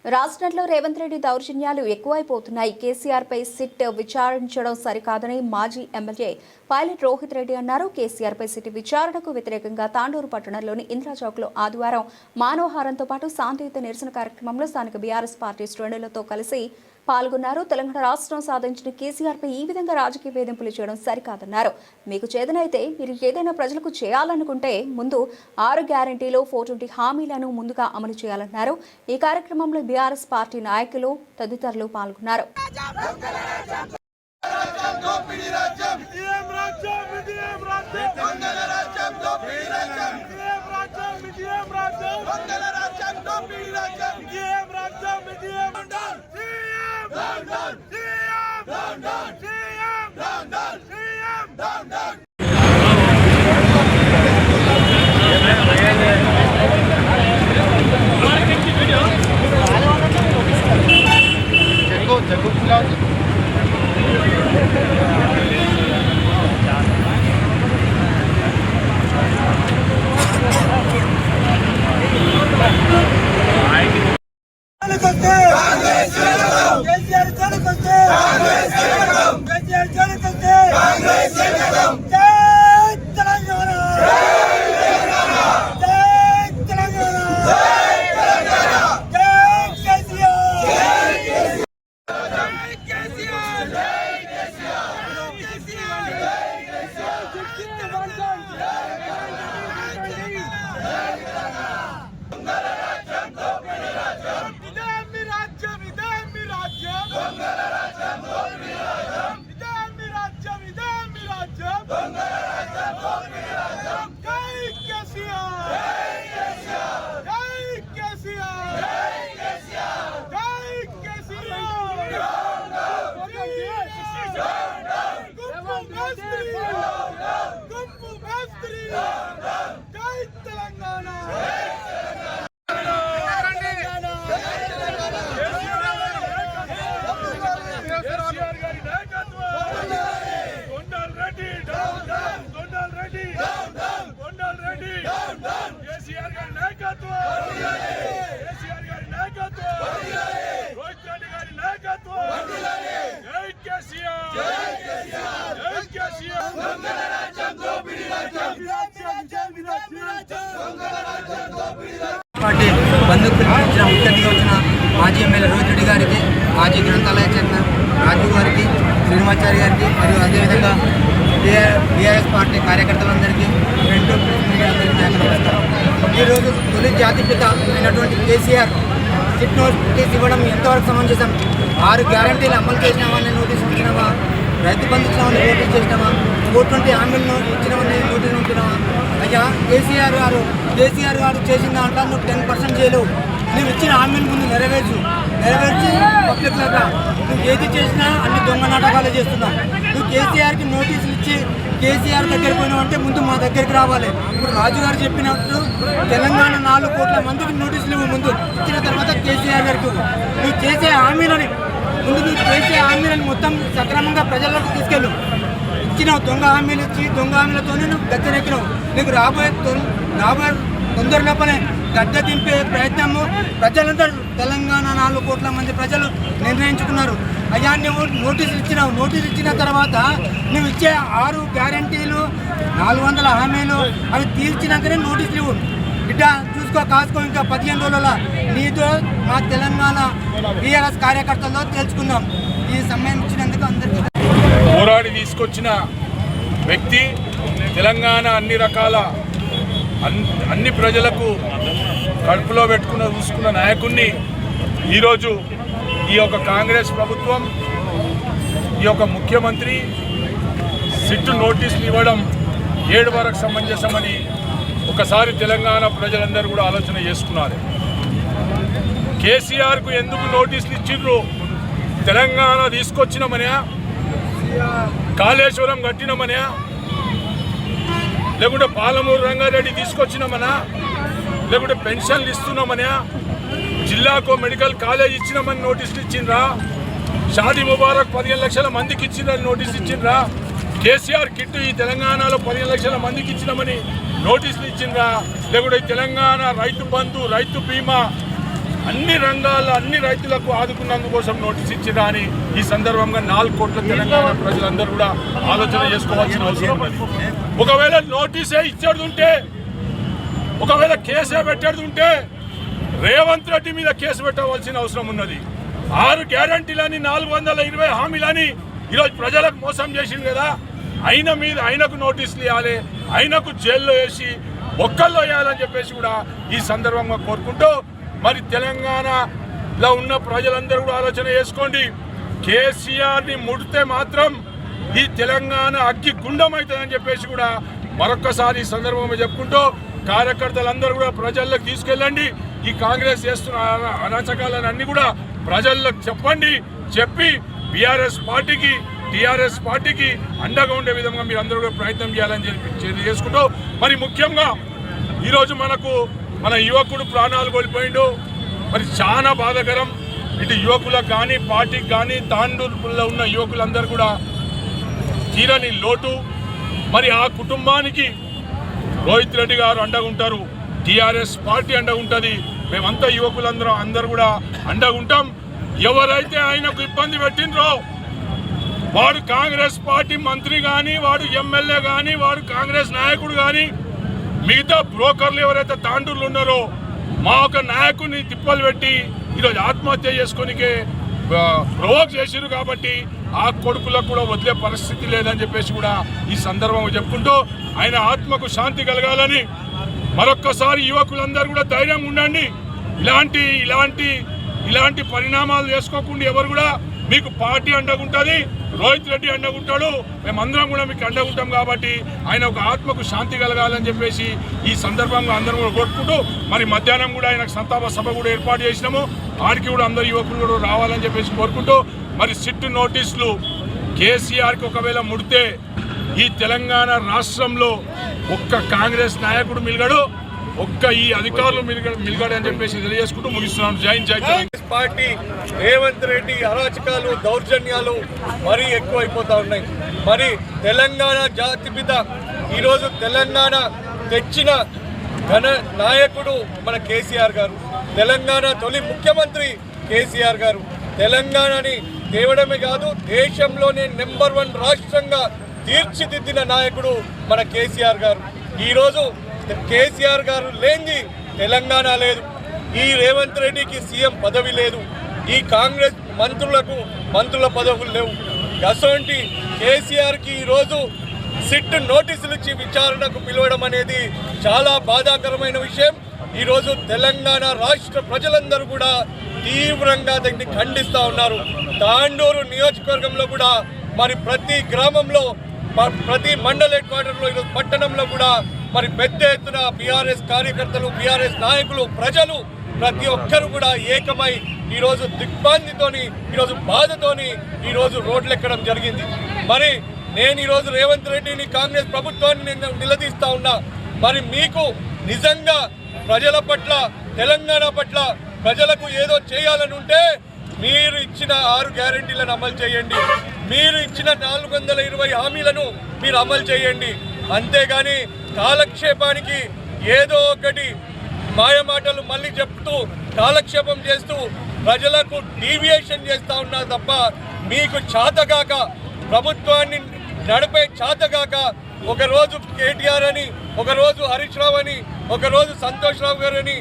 రాష్ట్రంలో రేవంత్ రెడ్డి దౌర్జన్యాలు ఎక్కువైపోతున్నాయి. కేసీఆర్ పై సిట్ విచారించడం సరికాదని మాజీ ఎమ్మెల్యే పైలట్ రోహిత్ రెడ్డి అన్నారు. కేసీఆర్ పై సిట్ విచారణకు వ్యతిరేకంగా తాండూరు పట్టణంలోని ఇంద్రాచౌక్లో ఆదివారం మానవహారంతో పాటు శాంతియుత నిరసన కార్యక్రమంలో స్థానిక బీఆర్ఎస్ పార్టీ శ్రేణులతో కలిసి పాల్గొన్నారు. తెలంగాణ రాష్ట్రం సాధించిన కేసీఆర్ పై ఈ విధంగా రాజకీయ వేధింపులు చేయడం సరికాదన్నారు. మీకు చేతనైతే మీరు ఏదైనా ప్రజలకు చేయాలనుకుంటే ముందు 6 గ్యారంటీలు 420 హామీలను ముందుగా అమలు చేయాలన్నారు. ఈ కార్యక్రమంలో బీఆర్ఎస్ పార్టీ నాయకులు తదితరులు పాల్గొన్నారు. పార్టీ బంధుకు పిలిపించిన ఉత్తర నియోజన మాజీ ఎమ్మెల్యే రోహిత్ రెడ్డి గారికి, మాజీ గ్రంథాలయ చైర్మన్ రాజు గారికి, శ్రీనివాచారి గారికి మరియు అదేవిధంగా బీఆర్ఎస్ పార్టీ కార్యకర్తలందరికీ రెండు నమస్కారం. ఈరోజు తొలి జాతిపిత అయినటువంటి కేసీఆర్ సిట్ నోటీస్ ఇవ్వడం ఎంతవరకు సమంజసం? 6 గ్యారంటీలు అమలు చేసినామని నోటీస్ ఉంచినామా? రైతు బంధు ఇచ్చినామని నోటీస్ చేసినామా? 420 హామీలను ఇచ్చినామని నోటీస్ ఉంచినామా? అయ్యా కేసీఆర్ గారు చేసిన దాంట్లో నువ్వు 10% చేయలేవు. నువ్వు ఇచ్చిన హామీల ముందు నెరవేర్చి పబ్లిక్ లాగా నువ్వు ఏది చేసినా అన్ని దొంగ నాటకాలు చేస్తున్నావు. నువ్వు కేసీఆర్కి నోటీసులు ఇచ్చి కేసీఆర్ దగ్గర పోయినావంటే ముందు మా దగ్గరికి రావాలి. ఇప్పుడు రాజుగారు చెప్పినట్టు తెలంగాణ 4 కోట్ల మందికి నోటీసులు ఇవ్వు. ముందు ఇచ్చిన తర్వాత కేసీఆర్ గారికి నువ్వు చేసే హామీలని మొత్తం సక్రమంగా ప్రజల్లోకి తీసుకెళ్ళు. ఇచ్చినావు దొంగ హామీలు ఇచ్చి దొంగ హామీలతోనే నువ్వు గద్దెనెక్కినావు. నీకు రాబోయే తొందరలోపనే గద్దె దింపే ప్రయత్నము ప్రజలందరూ తెలంగాణ 4 కోట్ల మంది ప్రజలు నిర్ణయించుకున్నారు. అయ్యా నువ్వు నోటీసులు ఇచ్చినావు. నోటీసు ఇచ్చిన తర్వాత నువ్వు ఇచ్చే 6 గ్యారంటీలు 400 హామీలు అవి తీర్చినాకనే నోటీసులు ఇవ్వు. బిడ్డ చూసుకో కాసుకో. ఇంకా 15 రోజుల నీతో మా తెలంగాణ బీఆర్ఎస్ కార్యకర్తల్లో తెలుసుకుందాం. ఈ సమయం ఇచ్చినందుకు అందరికీ పోరాడి తీసుకొచ్చిన వ్యక్తి, తెలంగాణ అన్ని ప్రజలకు కడుపులో పెట్టుకున్న చూసుకున్న నాయకుడిని ఈరోజు ఈ యొక్క కాంగ్రెస్ ప్రభుత్వం, ఈ యొక్క ముఖ్యమంత్రి సిట్టు నోటీసులు ఇవ్వడం 7 వరకు సమంజసమని ఒకసారి తెలంగాణ ప్రజలందరూ కూడా ఆలోచన చేసుకున్నారు. కేసీఆర్కు ఎందుకు నోటీసులు ఇచ్చిండ్రు? తెలంగాణ తీసుకొచ్చినామనే, కాళేశ్వరం కట్టినామనే, లేకుంటే పాలమూరు రంగారెడ్డి తీసుకొచ్చినామనా, లేకుంటే పెన్షన్లు ఇస్తున్నామనే, జిల్లాకు మెడికల్ కాలేజ్ ఇచ్చినామని నోటీసులు ఇచ్చిండ్రా? షాదీ ముబారక్ 15 లక్షల మందికి ఇచ్చిందని నోటీసు ఇచ్చిండ్రా? కేసీఆర్ కిట్ ఈ తెలంగాణలో 15 లక్షల మందికి ఇచ్చినామని నోటీసులు ఇచ్చిండ్రా? లేకుంటే తెలంగాణ రైతు బంధు, రైతు బీమా అన్ని రంగాల్లో అన్ని రైతులకు ఆదుకున్నందుకోసం నోటీస్ ఇచ్చినా అని ఈ సందర్భంగా 4 కోట్ల తెలంగాణ ప్రజలందరూ కూడా ఆలోచన చేసుకోవాల్సిన అవసరం ఉన్నది. ఒకవేళ నోటీసే ఇచ్చేది ఉంటే, ఒకవేళ కేసే పెట్టేది ఉంటే రేవంత్ రెడ్డి మీద కేసు పెట్టవలసిన అవసరం ఉన్నది. 6 గ్యారంటీలని 420 హామీలని ఈరోజు ప్రజలకు మోసం చేసింది కదా. ఆయనకు నోటీసులు ఇవ్వాలి, ఆయనకు జైల్లో వేసి ఒక్కల్లో వేయాలని చెప్పేసి కూడా ఈ సందర్భంగా కోరుకుంటూ, మరి తెలంగాణలో ఉన్న ప్రజలందరూ కూడా ఆలోచన చేసుకోండి. కేసీఆర్ని ముడితే మాత్రం ఈ తెలంగాణ అగ్గి గుండం అవుతుందని చెప్పేసి కూడా మరొక్కసారి ఈ సందర్భంగా చెప్పుకుంటూ, కార్యకర్తలందరూ కూడా ప్రజల్లోకి తీసుకెళ్ళండి. ఈ కాంగ్రెస్ చేస్తున్న అరాచకాలను అన్ని కూడా ప్రజల్లోకి చెప్పి టీఆర్ఎస్ పార్టీకి అండగా ఉండే విధంగా మీరు అందరూ కూడా ప్రయత్నం చేయాలని చెప్పి చేసుకుంటూ, మరి ముఖ్యంగా ఈరోజు మన యువకుడు ప్రాణాలు కోల్పోయిండు. మరి చాలా బాధాకరం. ఇటు యువకులకు కానీ పార్టీకి కానీ తాండూరులో ఉన్న యువకులందరూ కూడా తీరని లోటు. మరి ఆ కుటుంబానికి రోహిత్ రెడ్డి గారు అండగా ఉంటారు, టీఆర్ఎస్ పార్టీ అండగా ఉంటుంది. మేమంతా అందరూ కూడా అండగా ఉంటాం. ఎవరైతే ఆయనకు ఇబ్బంది పెట్టినరో వాడు కాంగ్రెస్ పార్టీ మంత్రి కానీ, వాడు ఎమ్మెల్యే కానీ, వాడు కాంగ్రెస్ నాయకుడు కానీ, మిగతా బ్రోకర్లు ఎవరైతే తాండూరులు ఉన్నారో మా ఒక నాయకుడిని తిప్పలు పెట్టి ఈరోజు ఆత్మహత్య చేసుకొనికే ప్రవోక్ చేసిరు. కాబట్టి ఆ కొడుకులకు కూడా వదిలే పరిస్థితి లేదని చెప్పేసి కూడా ఈ సందర్భంగా చెప్పుకుంటూ, ఆయన ఆత్మకు శాంతి కలగాలని మరొక్కసారి యువకులందరూ కూడా ధైర్యంగా ఉండండి. ఇలాంటి పరిణామాలు చేసుకోకుండా ఎవరు కూడా మీకు పార్టీ అండగా ఉంటుంది, రోహిత్ రెడ్డి అండగా ఉంటాడు, మేమందరం కూడా మీకు అండగా ఉంటాం. కాబట్టి ఆయన ఒక ఆత్మకు శాంతి కలగాలని చెప్పేసి ఈ సందర్భంగా అందరం కూడా కోరుకుంటూ, మరి మధ్యాహ్నం కూడా ఆయనకు సంతాప సభ కూడా ఏర్పాటు చేసినాము. ఆడికి కూడా అందరు యువకులు కూడా రావాలని చెప్పేసి కోరుకుంటూ, మరి సిట్ నోటీసులు కేసీఆర్కి ఒకవేళ ముడితే ఈ తెలంగాణ రాష్ట్రంలో ఒక్క కాంగ్రెస్ నాయకుడు మిలగడు, ఒక్క ఈ అధికారులు మిలగడు అని చెప్పేసి తెలియజేసుకుంటూ ముగిస్తున్నాను. జై పార్టీ రేవంత్ రెడ్డి అరాచకాలు దౌర్జన్యాలు మరీ ఎక్కువైపోతా ఉన్నాయి. మరి తెలంగాణ జాతిపిత ఈరోజు తెలంగాణ తెచ్చిన ఘన నాయకుడు మన కేసీఆర్ గారు, తెలంగాణ తొలి ముఖ్యమంత్రి కేసీఆర్ గారు. తెలంగాణని తేవడమే కాదు, దేశంలోనే నెంబర్ 1 రాష్ట్రంగా తీర్చిదిద్దిన నాయకుడు మన కేసీఆర్ గారు. ఈరోజు కేసీఆర్ గారు లేని తెలంగాణ లేదు. ఈ రేవంత్ రెడ్డికి సీఎం పదవి లేదు, ఈ కాంగ్రెస్ మంత్రులకు మంత్రుల పదవులు లేవు. అసొంటి కేసీఆర్కి ఈరోజు సిట్ నోటీసులు ఇచ్చి విచారణకు పిలవడం అనేది చాలా బాధాకరమైన విషయం. ఈరోజు తెలంగాణ రాష్ట్ర ప్రజలందరూ కూడా తీవ్రంగా దీన్ని ఖండిస్తూ ఉన్నారు. తాండూరు నియోజకవర్గంలో కూడా మరి ప్రతి గ్రామంలో, ప్రతి మండల హెడ్ క్వార్టర్లో, ఈరోజు పట్టణంలో కూడా మరి పెద్ద ఎత్తున బీఆర్ఎస్ కార్యకర్తలు, బీఆర్ఎస్ నాయకులు, ప్రజలు ప్రతి ఒక్కరు కూడా ఏకమై ఈరోజు దిగ్భ్రాంతితోని, ఈరోజు బాధతోని ఈరోజు రోడ్లు ఎక్కడం జరిగింది. మరి నేను ఈరోజు రేవంత్ రెడ్డిని, కాంగ్రెస్ ప్రభుత్వాన్ని నేను నిలదీస్తా ఉన్నా. మరి మీకు నిజంగా ప్రజల పట్ల, తెలంగాణ పట్ల ప్రజలకు ఏదో చేయాలని ఉంటే మీరు ఇచ్చిన 6 గ్యారెంటీలను అమలు చేయండి, మీరు ఇచ్చిన 420 హామీలను మీరు అమలు చేయండి. అంతేగాని కాలక్షేపానికి ఏదో ఒకటి మాయమాటలు మళ్ళీ చెప్తూ కాలక్షేపం చేస్తూ ప్రజలకు డీవియేషన్ చేస్తూ ఉన్నారు తప్ప మీకు చేతగాక, ప్రభుత్వాన్ని నడిపే చేతగాక, ఒకరోజు కేటీఆర్ అని, ఒకరోజు హరీష్ రావు అని, ఒకరోజు సంతోష్ రావు గారు అని,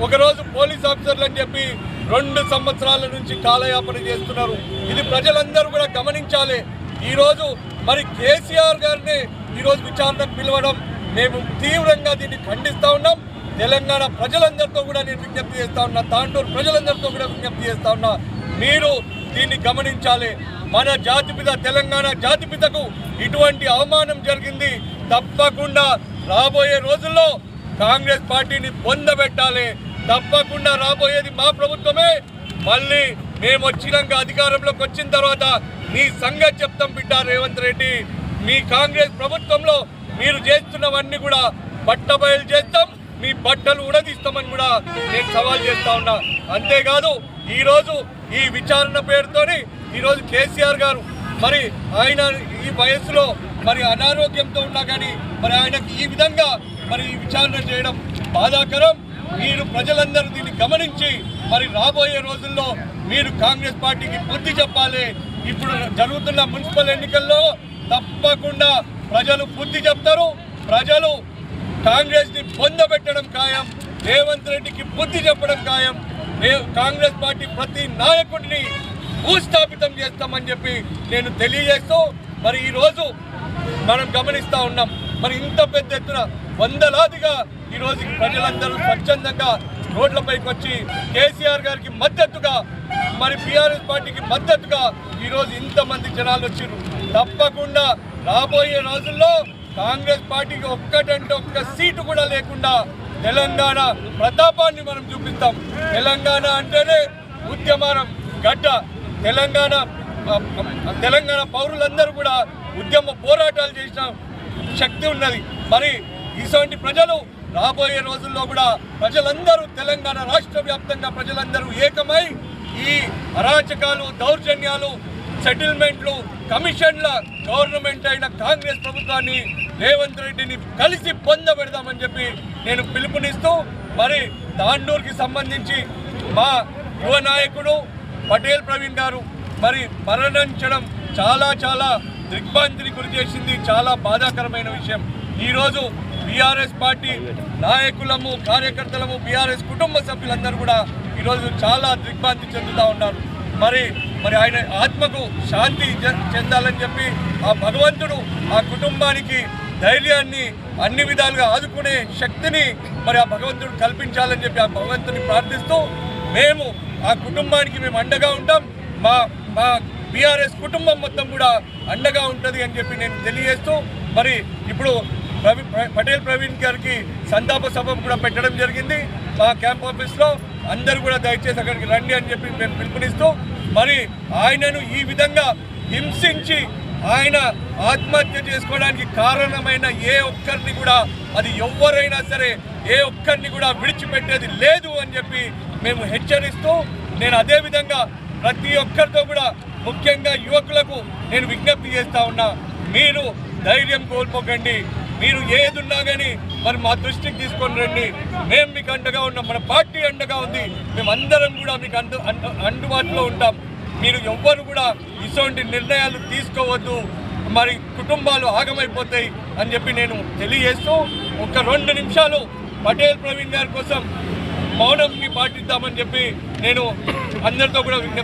ఒకరోజు పోలీస్ ఆఫీసర్లు అని చెప్పి 2 సంవత్సరాల నుంచి కాలయాపన చేస్తున్నారు. ఇది ప్రజలందరూ కూడా గమనించాలి. ఈరోజు మరి కేసీఆర్ గారిని ఈరోజు విచారణకు పిలవడం మేము తీవ్రంగా దీన్ని ఖండిస్తూ ఉన్నాం. తెలంగాణ ప్రజలందరితో కూడా నేను విజ్ఞప్తి చేస్తా ఉన్నా, తాండూరు ప్రజలందరితో కూడా విజ్ఞప్తి చేస్తా ఉన్నా, మీరు దీన్ని గమనించాలి. మన జాతిపిత, తెలంగాణ జాతిపితకు ఇటువంటి అవమానం జరిగింది. తప్పకుండా రాబోయే రోజుల్లో కాంగ్రెస్ పార్టీని పొందబెట్టాలి. తప్పకుండా రాబోయేది మా ప్రభుత్వమే. మళ్ళీ మేము వచ్చినాక అధికారంలోకి వచ్చిన తర్వాత మీ సంగతి చెప్తాం బిడ్డ రేవంత్ రెడ్డి. మీ కాంగ్రెస్ ప్రభుత్వంలో మీరు చేస్తున్నవన్నీ కూడా బట్టబయలు చేస్తాం, మీ బట్టలు ఉడదీస్తామని కూడా నేను సవాల్ చేస్తా ఉన్నా. అంతేకాదు ఈరోజు ఈ విచారణ పేరుతోని ఈరోజు కేసీఆర్ గారు మరి ఆయన ఈ వయసులో మరి అనారోగ్యంతో ఉన్నా కానీ మరి ఆయనకి ఈ విధంగా మరి ఈ విచారణ చేయడం బాధాకరం. మీరు ప్రజలందరూ దీన్ని గమనించి మరి రాబోయే రోజుల్లో మీరు కాంగ్రెస్ పార్టీకి బుద్ధి చెప్పాలి. ఇప్పుడు జరుగుతున్న మున్సిపల్ ఎన్నికల్లో తప్పకుండా ప్రజలు బుద్ధి చెప్తారు. ప్రజలు కాంగ్రెస్ని పొందబెట్టడం ఖాయం. రేవంత్ రెడ్డికి బుద్ధి చెప్పడం ఖాయం. కాంగ్రెస్ పార్టీ ప్రతి నాయకుడిని భూస్థాపితం చేస్తామని చెప్పి నేను తెలియజేస్తూ మరి ఈరోజు మనం గమనిస్తూ ఉన్నాం. మరి ఇంత పెద్ద ఎత్తున వందలాదిగా ఈరోజు ప్రజలందరూ స్వచ్ఛందంగా రోడ్లపైకి వచ్చి కేసీఆర్ గారికి మద్దతుగా మరి బీఆర్ఎస్ పార్టీకి మద్దతుగా ఈరోజు ఇంతమంది జనాలు వచ్చారు. తప్పకుండా రాబోయే రోజుల్లో కాంగ్రెస్ పార్టీకి ఒక్కటంటే ఒక్క సీటు కూడా లేకుండా తెలంగాణ ప్రతాపాన్ని మనం చూపిస్తాం. తెలంగాణ అంటేనే ఉద్యమాన గడ్డ. తెలంగాణ పౌరులందరూ కూడా ఉద్యమ పోరాటాలు చేసిన శక్తి ఉన్నది. మరి ఇటువంటి ప్రజలు రాబోయే రోజుల్లో కూడా ప్రజలందరూ తెలంగాణ రాష్ట్ర వ్యాప్తంగా ప్రజలందరూ ఏకమై ఈ అరాచకాలు, దౌర్జన్యాలు, సెటిల్మెంట్లు, కమిషన్ల గవర్నమెంట్ అయిన కాంగ్రెస్ ప్రభుత్వాన్ని రేవంత్ రెడ్డిని కలిసి పొందబెడదామని చెప్పి నేను పిలుపునిస్తూ మరి తాండూరుకి సంబంధించి మా యువ నాయకుడు పటేల్ ప్రవీణ్ గారు మరి మరణించడం చాలా దిగ్భ్రాంతిని గురి చేసింది. చాలా బాధాకరమైన విషయం. ఈరోజు బీఆర్ఎస్ పార్టీ నాయకులము, కార్యకర్తలము, బీఆర్ఎస్ కుటుంబ సభ్యులందరూ కూడా ఈరోజు చాలా దిగ్భ్రాంతి చెందుతూ ఉన్నారు. మరి ఆయన ఆత్మకు శాంతి చెందాలని చెప్పి ఆ భగవంతుడు ఆ కుటుంబానికి ధైర్యాన్ని అన్ని విధాలుగా ఆదుకునే శక్తిని మరి ఆ భగవంతుడు కల్పించాలని చెప్పి ఆ భగవంతుని ప్రార్థిస్తూ మేము ఆ కుటుంబానికి మేము అండగా ఉంటాం. మా బీఆర్ఎస్ కుటుంబం మొత్తం కూడా అండగా ఉంటుంది అని చెప్పి నేను తెలియజేస్తూ మరి ఇప్పుడు పటేల్ ప్రవీణ్ గారికి సంతాప సభ కూడా పెట్టడం జరిగింది మా క్యాంప్ ఆఫీస్లో. అందరూ కూడా దయచేసి అక్కడికి రండి అని చెప్పి మేము పిలుపునిస్తూ మరి ఆయనను ఈ విధంగా హింసించి ఆయన ఆత్మహత్య చేసుకోవడానికి కారణమైన ఏ ఒక్కరిని కూడా, అది ఎవరైనా సరే ఏ ఒక్కరిని కూడా విడిచిపెట్టేది లేదు అని చెప్పి మేము హెచ్చరిస్తూ నేను అదేవిధంగా ప్రతి ఒక్కరితో కూడా ముఖ్యంగా యువకులకు నేను విజ్ఞప్తి చేస్తూ ఉన్నా. మీరు ధైర్యం కోల్పోకండి. మీరు ఏదున్నా కానీ మరి మా దృష్టికి తీసుకొని రండి. మేము మీకు అండగా ఉన్నాం. మన పార్టీ అండగా ఉంది. మేమందరం కూడా మీకు అందుబాటులో ఉంటాం. మీరు ఎవ్వరు కూడా ఇటువంటి నిర్ణయాలు తీసుకోవద్దు. మరి కుటుంబాలు ఆగమైపోతాయి అని చెప్పి నేను తెలియజేస్తూ ఒక 2 నిమిషాలు పటేల్ ప్రవీణ్ గారి కోసం మౌనంని పాటిద్దామని చెప్పి నేను అందరితో కూడా విజ్ఞప్తి